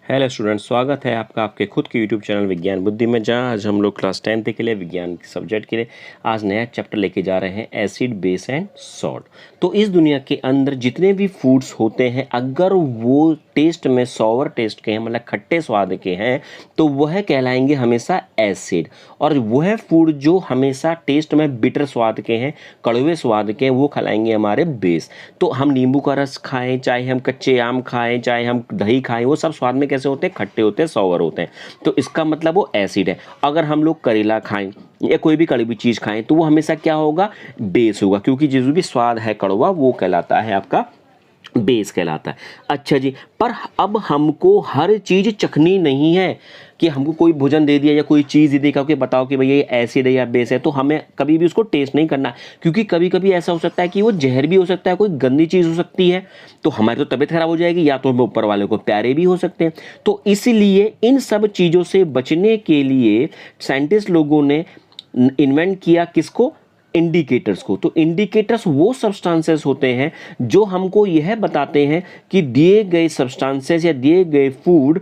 Hello student, स्वागत है आपका आपके खुद के यूट्यूब चैनल विज्ञान बुद्धि में, जहां आज हम लोग क्लास 10th के लिए विज्ञान के सब्जेक्ट के लिए आज नया चैप्टर लेके जा रहे हैं, एसिड बेस एंड सॉल्ट। तो इस दुनिया के अंदर जितने भी फूड्स होते हैं, अगर वो टेस्ट में सॉवर टेस्ट के हैं, मतलब खट्टे स्वाद के हैं, तो वह कहलाएंगे हमेशा एसिड। और वह फूड जो हमेशा टेस्ट में बिटर स्वाद के हैं, कड़वे स्वाद के हैं, वो कहलाएंगे हमारे बेस। तो हम नींबू का रस खाएं, चाहे हम कच्चे आम खाएं, चाहे हम दही खाएं, वो सब स्वाद में कैसे होते हैं? खट्टे होते हैं, सॉवर होते हैं। तो इसका मतलब वो एसिड है। अगर हम लोग करेला खाएं या कोई भी कड़वी चीज़ खाएं, तो वो हमेशा क्या होगा? बेस होगा, क्योंकि जो भी स्वाद है कड़वा, वो कहलाता है आपका बेस कहलाता है। अच्छा जी, पर अब हमको हर चीज़ चखनी नहीं है कि हमको कोई भोजन दे दिया या कोई चीज़ दे दिया कि बताओ कि भैया ये एसिड है या बेस है, तो हमें कभी भी उसको टेस्ट नहीं करना, क्योंकि कभी कभी ऐसा हो सकता है कि वो जहर भी हो सकता है, कोई गंदी चीज़ हो सकती है, तो हमारी तो तबीयत खराब हो जाएगी, या तो हम ऊपर वाले को प्यारे भी हो सकते हैं। तो इसलिए इन सब चीज़ों से बचने के लिए साइंटिस्ट लोगों ने इन्वेंट किया किसको? इंडिकेटर्स को। तो इंडिकेटर्स वो सब्सटेंसेस होते हैं जो हमको यह बताते हैं कि दिए गए सब्सटेंसेस या दिए गए फूड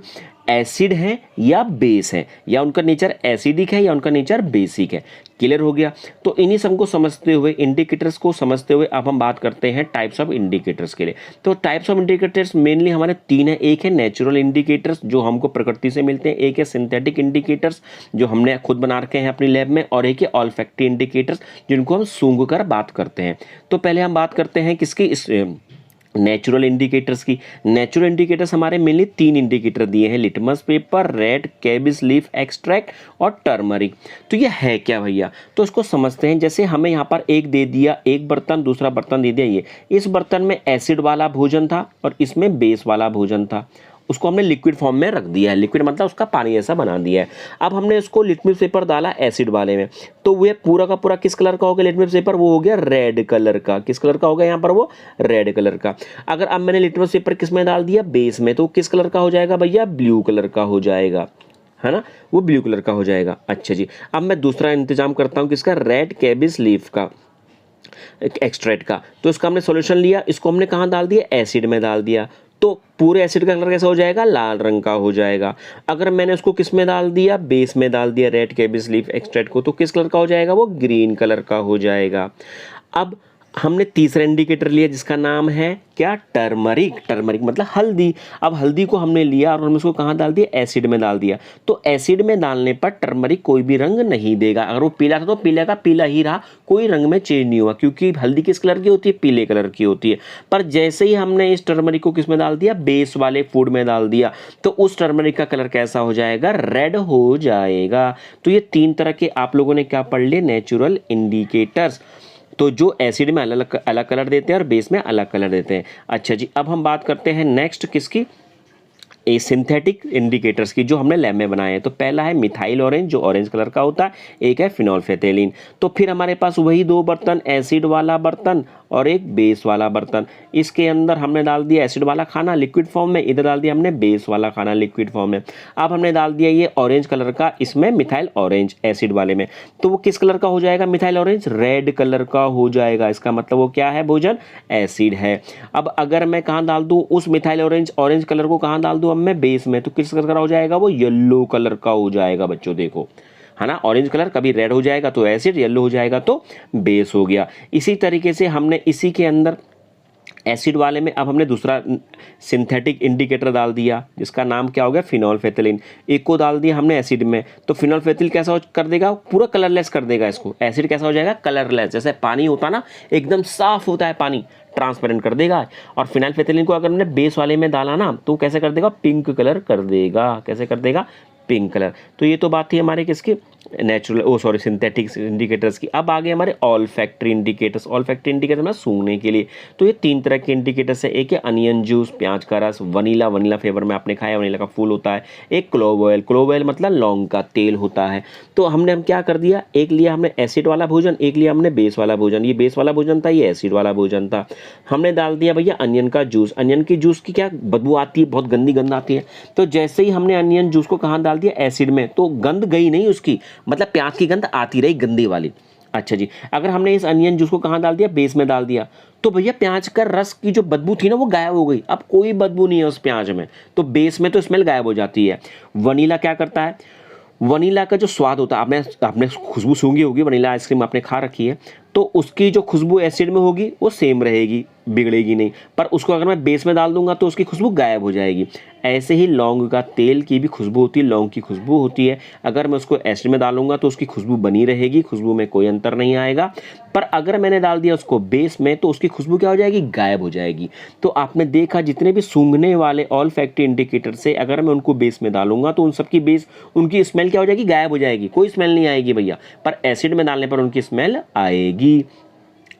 एसिड है या बेस है, या उनका नेचर एसिडिक है या उनका नेचर बेसिक है। क्लियर हो गया? तो इन्हीं सब को समझते हुए, इंडिकेटर्स को समझते हुए, अब हम बात करते हैं टाइप्स ऑफ इंडिकेटर्स के लिए। तो टाइप्स ऑफ इंडिकेटर्स मेनली हमारे तीन है। एक है नेचुरल इंडिकेटर्स जो हमको प्रकृति से मिलते हैं, एक है सिंथेटिक इंडिकेटर्स जो हमने खुद बना रखे हैं अपनी लैब में, और एक है ऑल्फैक्टरी इंडिकेटर्स जिनको हम सूंघ कर बात करते हैं। तो पहले हम बात करते हैं किसकी? इस नेचुरल इंडिकेटर्स की। नेचुरल इंडिकेटर्स हमारे मेनली तीन इंडिकेटर दिए हैं: litmus paper, red cabbage leaf extract और टर्मरिक। तो ये है क्या भैया? तो उसको समझते हैं। जैसे हमें यहाँ पर एक दे दिया, एक बर्तन, दूसरा बर्तन दे दिया। ये इस बर्तन में एसिड वाला भोजन था और इसमें बेस वाला भोजन था। उसको हमने लिक्विड फॉर्म में रख दिया है, लिक्विड मतलब उसका पानी ऐसा बना दिया है। अब हमने उसको लिटमस पेपर डाला एसिड वाले में, तो वह पूरा का पूरा किस कलर का हो गया? लिटमस पेपर वो हो गया रेड कलर का। किस कलर का हो गया यहाँ पर? वो रेड कलर का। अगर अब मैंने लिटमस पेपर किस में डाल दिया? बेस में, तो किस कलर का हो जाएगा भैया? ब्लू कलर का हो जाएगा, है ना? वो ब्लू कलर का हो जाएगा। अच्छा जी, अब मैं दूसरा इंतजाम करता हूँ किसका? रेड कैबिस लीफ का, एक्सट्रैक्ट का। तो इसका हमने सॉल्यूशन लिया, इसको हमने कहाँ डाल दिया? एसिड में डाल दिया। तो पूरे एसिड का कलर कैसा हो जाएगा? लाल रंग का हो जाएगा। अगर मैंने उसको किस में डाल दिया? बेस में डाल दिया, रेड कैबिस लीफ एक्सट्रैक्ट को, तो किस कलर का हो जाएगा? वो ग्रीन कलर का हो जाएगा। अब हमने तीसरा इंडिकेटर लिया जिसका नाम है क्या? टर्मरिक। टर्मरिक मतलब हल्दी। अब हल्दी को हमने लिया और हमने उसको कहाँ डाल दिया? एसिड में डाल दिया। तो एसिड में डालने पर टर्मरिक कोई भी रंग नहीं देगा। अगर वो पीला था तो पीला का पीला ही रहा, कोई रंग में चेंज नहीं हुआ, क्योंकि हल्दी किस कलर की होती है? पीले कलर की होती है। पर जैसे ही हमने इस टर्मरिक को किस में डाल दिया? बेस वाले फूड में डाल दिया, तो उस टर्मरिक का कलर कैसा हो जाएगा? रेड हो जाएगा। तो ये तीन तरह के आप लोगों ने क्या पढ़ लिए? Natural indicators. तो जो एसिड में अलग अलग कलर देते हैं और बेस में अलग कलर देते हैं। अच्छा जी, अब हम बात करते हैं नेक्स्ट किसकी? ए सिंथेटिक इंडिकेटर्स की, जो हमने लैब में बनाए हैं। तो पहला है मिथाइल ऑरेंज जो ऑरेंज कलर का होता है, एक है फिनोल्फेथेलिन। तो फिर हमारे पास वही दो बर्तन, एसिड वाला बर्तन और एक बेस वाला बर्तन। इसके अंदर हमने डाल दिया एसिड वाला खाना लिक्विड फॉर्म में, इधर डाल दिया हमने बेस वाला खाना लिक्विड फॉर्म में। अब हमने डाल दिया ये ऑरेंज कलर का, इसमें मिथाइल ऑरेंज एसिड वाले में, तो वो किस कलर का हो जाएगा? मिथाइल ऑरेंज रेड कलर का हो जाएगा। इसका मतलब वो क्या है? भोजन एसिड है। अब अगर मैं कहाँ डाल दूँ उस मिथाइल ऑरेंज कलर को? कहाँ डाल दूँ अब मैं? बेस में, तो किस कलर का हो जाएगा? वो येलो कलर का हो जाएगा बच्चों, देखो, है ना? ऑरेंज कलर कभी रेड हो जाएगा तो एसिड, येलो हो जाएगा तो बेस हो गया। इसी तरीके से हमने इसी के अंदर एसिड वाले में अब हमने दूसरा सिंथेटिक इंडिकेटर डाल दिया जिसका नाम क्या हो गया? फिनोल्फेथिलीन। एक को डाल दिया हमने एसिड में, तो फिनोल्फेथिल कैसा कर देगा? पूरा कलरलेस कर देगा इसको। एसिड कैसा हो जाएगा? कलरलेस। जैसे पानी होता ना, एकदम साफ होता है पानी, ट्रांसपेरेंट कर देगा। और फिनाइलफेथिलीन को अगर हमने बेस वाले में डाला ना, तो कैसे कर देगा? पिंक कलर कर देगा। कैसे कर देगा? Pink colour. तो ये तो बात थी हमारे किसकी? नेचुरल सिंथेटिक इंडिकेटर्स की। अब आगे हमारे all factory indicators. All factory indicator में सूंघने के लिए, तो ये तीन तरह के इंडिकेटर्स है। एक है अनियन जूस, प्याज का रस, वनीला, वनीला फ्लेवर में आपने खाया, वनीला का फूल होता है। एक क्लोव ऑयल, क्लोव ऑयल मतलब लौंग का तेल होता है। तो हम क्या कर दिया? एक लिया हमने एसिड वाला भोजन, एक लिया हमने बेस वाला भोजन। ये बेस वाला भोजन था, ये एसिड वाला भोजन था। हमने डाल दिया भैया अनियन का जूस। अनियन की जूस की क्या बदबू आती है? बहुत गंदी गंध आती है। तो जैसे ही हमने अनियन जूस को कहाँ डाल दिया? एसिड में, तो गंध गई नहीं उसकी, मतलब प्याज की गंध आती रही गंदी वाली, अच्छा जी, अगर हमने इस अनियन जूस को कहाँ डाल दिया, बेस में डाल दिया, तो भैया प्याज का रस की जो बदबू थी ना वो गायब हो गई, अब कोई बदबू नहीं है उस प्याज में, तो बेस में तो स्मेल गायब हो जाती है। वनीला क्या करता है, वनीला का जो स्वाद होता है, आपने आपने खुशबू सूंघी होगी, वनीला आइसक्रीम आपने खा रखी है, तो उसकी जो खुशबू एसिड में होगी वो सेम रहेगी, बिगड़ेगी नहीं, पर उसको अगर मैं बेस में डाल दूंगा तो उसकी खुशबू गायब हो जाएगी। ऐसे ही लौंग का तेल की भी खुशबू होती है, लौंग की खुशबू होती है, अगर मैं उसको एसिड में डालूंगा तो उसकी खुशबू बनी रहेगी, खुशबू में कोई अंतर नहीं आएगा, पर अगर मैंने डाल दिया उसको बेस में तो उसकी खुशबू क्या हो जाएगी, गायब हो जाएगी। तो आपने देखा जितने भी सूंघने वाले ऑल फैक्ट्री इंडिकेटर से अगर मैं उनको बेस में डालूंगा तो उन सबकी बेस, उनकी स्मेल क्या हो जाएगी, गायब हो जाएगी, कोई स्मेल नहीं आएगी भैया, पर एसिड में डालने पर उनकी स्मेल आएगी।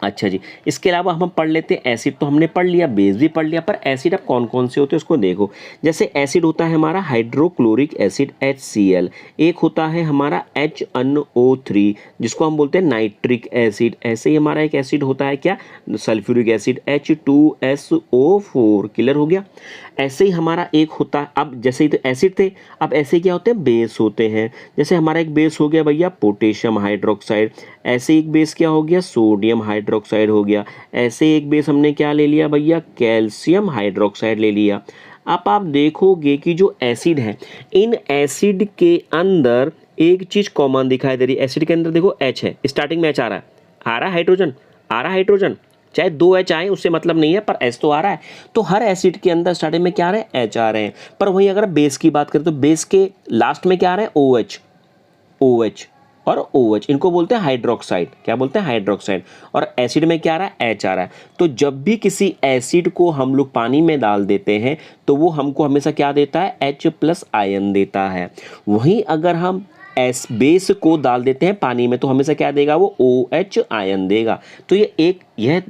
अच्छा जी, इसके अलावा हम पढ़ लेते हैं, एसिड तो हमने पढ़ लिया, बेस भी पढ़ लिया, पर एसिड अब कौन कौन से होते हैं उसको देखो। जैसे एसिड होता है हमारा हाइड्रोक्लोरिक एसिड HCl, एक होता है हमारा HNO3 जिसको हम बोलते हैं नाइट्रिक एसिड, ऐसे ही हमारा एक एसिड होता है क्या, सल्फ्यूरिक एसिड H2SO4, क्लियर हो गया। ऐसे ही हमारा एक होता है, अब जैसे ही तो एसिड थे, अब ऐसे क्या होते हैं, बेस होते हैं। जैसे हमारा एक बेस हो गया भैया पोटेशियम हाइड्रोक्साइड, ऐसे एक बेस क्या हो गया, सोडियम हाइड्रोक्साइड हो गया, ऐसे एक बेस हमने क्या ले लिया भैया, कैल्शियम हाइड्रोक्साइड ले लिया। अब आप देखोगे कि जो एसिड है, इन एसिड के अंदर एक चीज कॉमन दिखाई दे रही है, एसिड के अंदर देखो H है, स्टार्टिंग में H आ रहा है, आ रहा है हाइड्रोजन, आ रहा है हाइड्रोजन, चाहे 2H आए उससे मतलब नहीं है, पर H तो आ रहा है। तो हर एसिड के अंदर स्टार्टिंग में क्या आ रहे हैं, H आ रहे हैं। पर वहीं अगर बेस की बात करें तो बेस के लास्ट में क्या आ रहा है, OH, OH और OH, इनको बोलते हैं हाइड्रोक्साइड, क्या बोलते हैं, हाइड्रोक्साइड। और एसिड में क्या आ रहा है, H आ रहा है। तो जब भी किसी एसिड को हम लोग पानी में डाल देते हैं तो वो हमको हमेशा क्या देता है, H+ आयन देता है। वहीं अगर हम बेस को डाल देते हैं पानी में तो हमेशा क्या देगा, वो OH आयन देगा। तो यह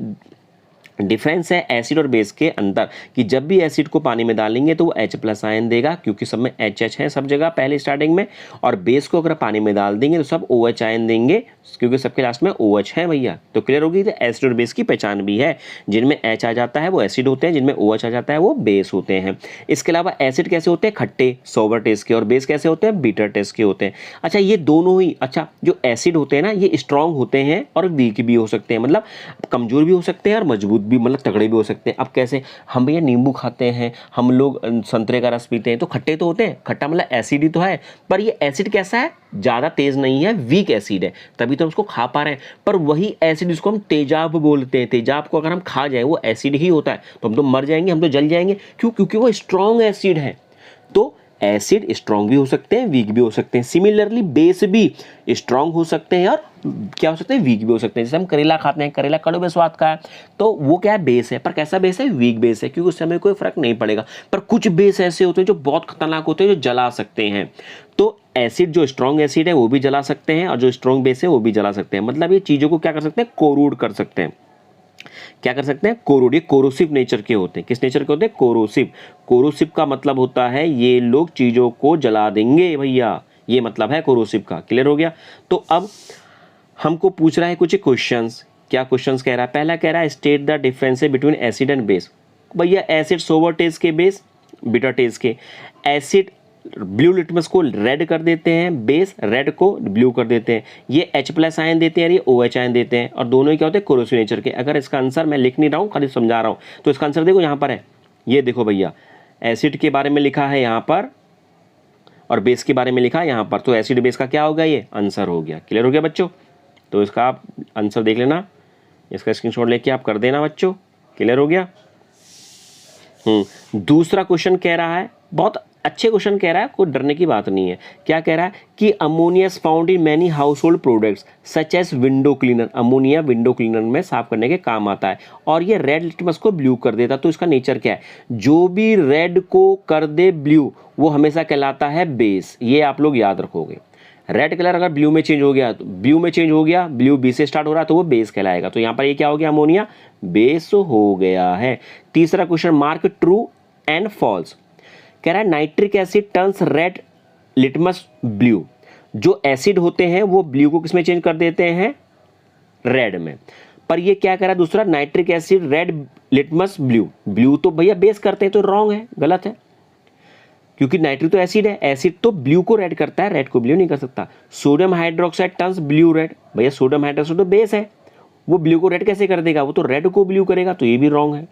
डिफरेंस है एसिड और बेस के अंदर, कि जब भी एसिड को पानी में डालेंगे तो वो H+ आयन देगा, क्योंकि सब में HH है सब जगह पहले स्टार्टिंग में, और बेस को अगर पानी में डाल देंगे तो सब OH आयन देंगे, क्योंकि सबके लास्ट में OH है भैया। तो क्लियर होगी, तो एसिड और बेस की पहचान भी है, जिनमें H आ जाता है वो एसिड होते हैं, जिनमें OH आ जाता है वो बेस होते हैं। इसके अलावा एसिड कैसे होते हैं, खट्टे सोवर टेस्ट के, और बेस कैसे होते हैं, बीटर टेस्ट के होते हैं। अच्छा, ये दोनों ही, अच्छा जो एसिड होते हैं ना ये स्ट्रांग होते हैं और वीक भी हो सकते हैं, मतलब कमजोर भी हो सकते हैं और मजबूत भी, मतलब तगड़े भी हो सकते हैं। अब कैसे, हम भैया नींबू खाते हैं, हम लोग संतरे का रस पीते हैं, तो खट्टे तो होते हैं, खट्टा मतलब एसिड ही तो है, पर ये एसिड कैसा है, ज़्यादा तेज नहीं है, वीक एसिड है, तभी तो हम उसको खा पा रहे हैं। पर वही एसिड जिसको हम तेजाब बोलते हैं, तेजाब को अगर हम खा जाए वो एसिड ही होता है, तो हम तो मर जाएंगे, हम तो जल जाएंगे, क्यों, क्योंकि वो स्ट्रॉन्ग एसिड है। तो एसिड स्ट्रॉन्ग भी हो सकते हैं, वीक भी हो सकते हैं। सिमिलरली बेस भी स्ट्रॉन्ग हो सकते हैं और क्या हो सकते हैं, वीक भी हो सकते हैं। जैसे हम करेला खाते हैं, करेला कड़वे स्वाद का है, तो वो क्या है, बेस है, पर कैसा बेस है, वीक बेस है, क्योंकि उससे हमें कोई फर्क नहीं पड़ेगा। पर कुछ बेस ऐसे होते हैं जो बहुत खतरनाक होते हैं, जो जला सकते हैं। तो एसिड जो स्ट्रॉन्ग एसिड है वो भी जला सकते हैं, और जो स्ट्रॉन्ग बेस है वो भी जला सकते हैं। मतलब ये चीज़ों को क्या कर सकते हैं, कोरूड कर सकते हैं। क्या कर सकते हैं, कोरोड, ये कोरोसिव नेचर के होते हैं। किस नेचर के होते हैं, कोरोसिव। कोरोसिव का मतलब होता है ये लोग चीज़ों को जला देंगे भैया, ये मतलब है कोरोसिव का। क्लियर हो गया। तो अब हमको पूछ रहा है कुछ क्वेश्चंस, क्या क्वेश्चंस कह रहा है, पहला कह रहा है state the difference between acid and base. भैया एसिड सोवर टेस्ट के, बेस बिटर टेस्ट के। एसिड ब्लू लिटमस को रेड कर देते हैं, बेस रेड को ब्लू कर देते हैं। ये H+ आयन देते हैं और ये OH आयन देते हैं, और दोनों ही क्या होते हैं, कोरोसिव नेचर के। अगर इसका आंसर मैं लिख नहीं रहा हूँ, खाली समझा रहा हूँ, तो इसका आंसर देखो यहाँ पर है, ये देखो भैया, एसिड के बारे में लिखा है यहाँ पर और बेस के बारे में लिखा है यहाँ पर, तो एसिड बेस का क्या होगा, ये आंसर हो गया। क्लियर हो गया बच्चों। तो इसका आप आंसर देख लेना, इसका स्क्रीनशॉट लेके आप कर देना बच्चों। क्लियर हो गया। दूसरा क्वेश्चन कह रहा है, बहुत अच्छे क्वेश्चन कह रहा है, कोई डरने की बात नहीं है। क्या कह रहा है कि ammonia is found in many household products such as window cleaner. Ammonia window cleaner में साफ करने के काम आता है, और ये रेड लिटमस को ब्लू कर देता। तो इसका नेचर क्या है, जो भी रेड को कर दे ब्लू वो हमेशा कहलाता है बेस। ये आप लोग याद रखोगे। रेड कलर अगर ब्लू में चेंज हो गया, तो ब्लू में चेंज हो गया, ब्लू बी से स्टार्ट हो रहा है, तो वो बेस कहलाएगा। तो यहाँ पर ये क्या हो गया, अमोनिया बेस हो गया है। तीसरा question, mark true and false. कह रहा है nitric acid turns red litmus blue. जो एसिड होते हैं वो ब्लू को किसमें चेंज कर देते हैं, रेड में। पर ये क्या कह रहा है दूसरा, nitric acid red litmus blue. Blue तो भैया बेस करते हैं, तो रॉन्ग है, गलत है, क्योंकि नाइट्रिक तो एसिड है, एसिड तो ब्लू को रेड करता है, रेड को ब्लू नहीं कर सकता। Sodium hydroxide turns blue red, भैया सोडियम हाइड्रोक्साइड तो बेस है, वो ब्लू को रेड कैसे कर देगा, वो तो रेड को ब्लू करेगा, तो ये भी रॉन्ग है।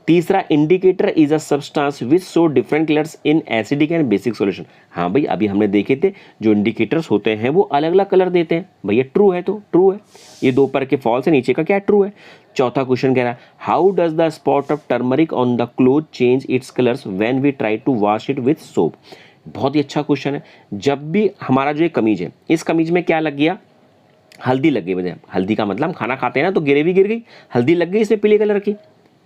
तीसरा, indicator is a substance which show different colours in acidic and basic solution. हाँ भाई, अभी हमने देखे थे जो इंडिकेटर्स होते हैं वो अलग अलग कलर देते हैं, भैया ट्रू है, तो ट्रू है। ये दो ऊपर के फॉल्स है, नीचे का क्या ट्रू है। चौथा क्वेश्चन कह रहा है how does the spot of turmeric on the cloth change its colours when we try to wash it with soap. बहुत ही अच्छा क्वेश्चन है। जब भी हमारा जो ये कमीज है, इस कमीज में क्या लग गया, हल्दी लग गई। भैया हल्दी का मतलब हम खाना खाते हैं ना, तो ग्रेवी गिर गई, हल्दी लग गई इसमें पीले कलर की।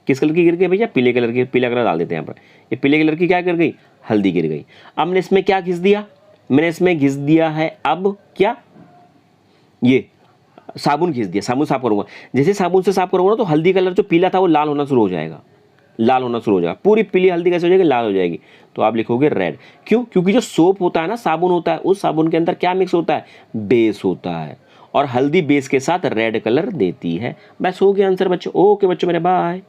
किस कलर की गिर गई भैया, पीले कलर की। पीला कलर डाल देते हैं यहाँ पर, ये पीले कलर की क्या गिर गई, हल्दी गिर गई। अब मैंने इसमें क्या घिस दिया, मैंने इसमें घिस दिया है अब क्या, ये साबुन घिस दिया, साबुन साफ करूंगा। जैसे साबुन से साफ करूंगा ना, तो हल्दी कलर जो पीला था वो लाल होना शुरू हो जाएगा, लाल होना शुरू हो जाएगा, पूरी पीली हल्दी कैसे हो जाएगी, लाल हो जाएगी। तो आप लिखोगे रेड। क्यों, क्योंकि जो सोप होता है ना, साबुन होता है, उस साबुन के अंदर क्या मिक्स होता है, बेस होता है, और हल्दी बेस के साथ रेड कलर देती है। बस हो गया आंसर बच्चों। ओके बच्चों मेरे, बाय।